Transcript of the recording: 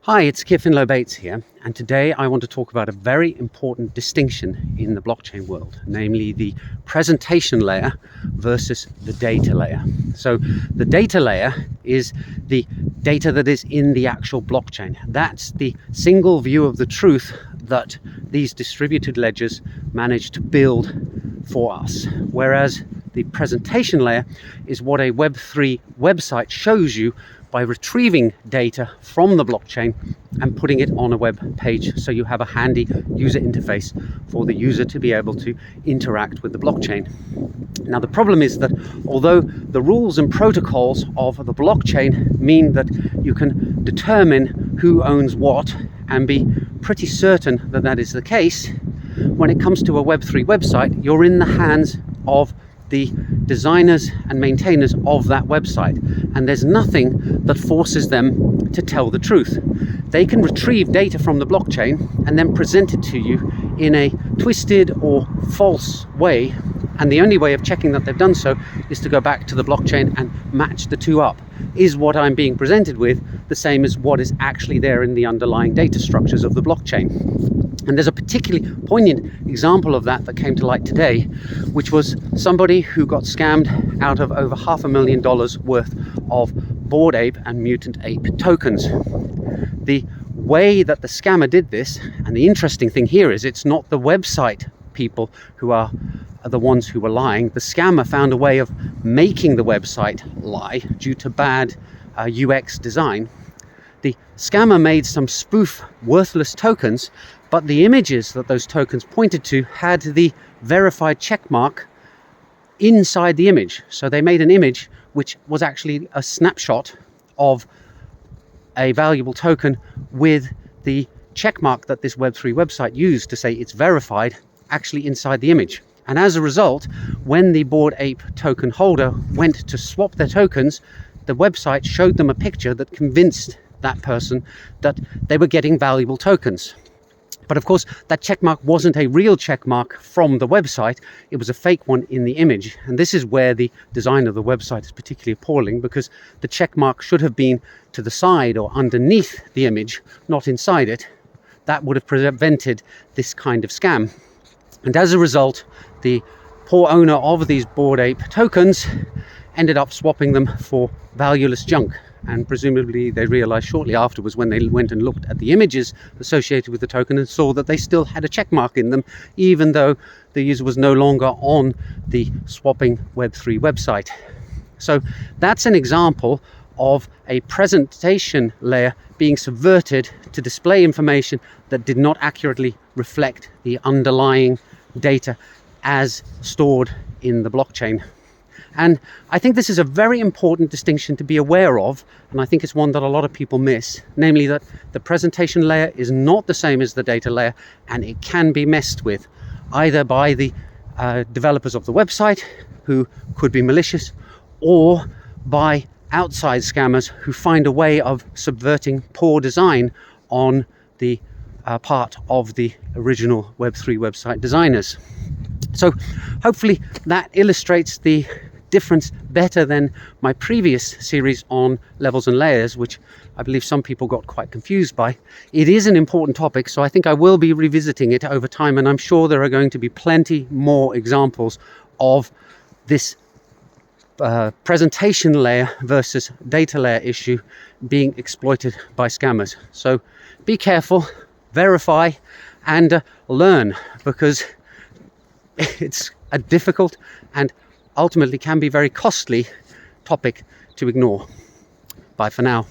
Hi, it's Kiffin Bates here, and today I want to talk about a very important distinction in the blockchain world, namely the presentation layer versus the data layer. So the data layer is the data that is in the actual blockchain. That's the single view of the truth that these distributed ledgers manage to build for us, whereas the presentation layer is what a Web3 website shows you by retrieving data from the blockchain and putting it on a web page, so you have a handy user interface for the user to be able to interact with the blockchain. Now, the problem is that although the rules and protocols of the blockchain mean that you can determine who owns what and be pretty certain that that is the case, when it comes to a Web3 website, you're in the hands of the designers and maintainers of that website, and there's nothing that forces them to tell the truth. They can retrieve data from the blockchain and then present it to you in a twisted or false way, and the only way of checking that they've done so is to go back to the blockchain and match the two up. Is what I'm being presented with the same as what is actually there in the underlying data structures of the blockchain? And there's a particularly poignant example of that came to light today, which was somebody who got scammed out of over $500,000 worth of Bored Ape and Mutant Ape tokens. The way that the scammer did this, and the interesting thing here is it's not the website people who are the ones who were lying. The scammer found a way of making the website lie due to bad UX design. The scammer made some spoof worthless tokens, but the images that those tokens pointed to had the verified checkmark inside the image. So they made an image which was actually a snapshot of a valuable token with the checkmark that this Web3 website used to say it's verified actually inside the image. And as a result, when the Bored Ape token holder went to swap their tokens, the website showed them a picture that convinced that person that they were getting valuable tokens. But of course, that checkmark wasn't a real checkmark from the website. It was a fake one in the image. And this is where the design of the website is particularly appalling, because the checkmark should have been to the side or underneath the image, not inside it. That would have prevented this kind of scam. And as a result, the poor owner of these Bored Ape tokens ended up swapping them for valueless junk. And presumably they realized shortly afterwards, when they went and looked at the images associated with the token, and saw that they still had a check mark in them, even though the user was no longer on the swapping Web3 website. So that's an example of a presentation layer being subverted to display information that did not accurately reflect the underlying data as stored in the blockchain. And I think this is a very important distinction to be aware of, and I think it's one that a lot of people miss, namely that the presentation layer is not the same as the data layer, and it can be messed with either by the developers of the website, who could be malicious, or by outside scammers who find a way of subverting poor design on the part of the original Web3 website designers. So hopefully that illustrates the difference better than my previous series on levels and layers, which I believe some people got quite confused by. It is an important topic, so I think I will be revisiting it over time, and I'm sure there are going to be plenty more examples of this presentation layer versus data layer issue being exploited by scammers. So be careful, verify, and learn, because it's a difficult and ultimately can be very costly topic to ignore. Bye for now.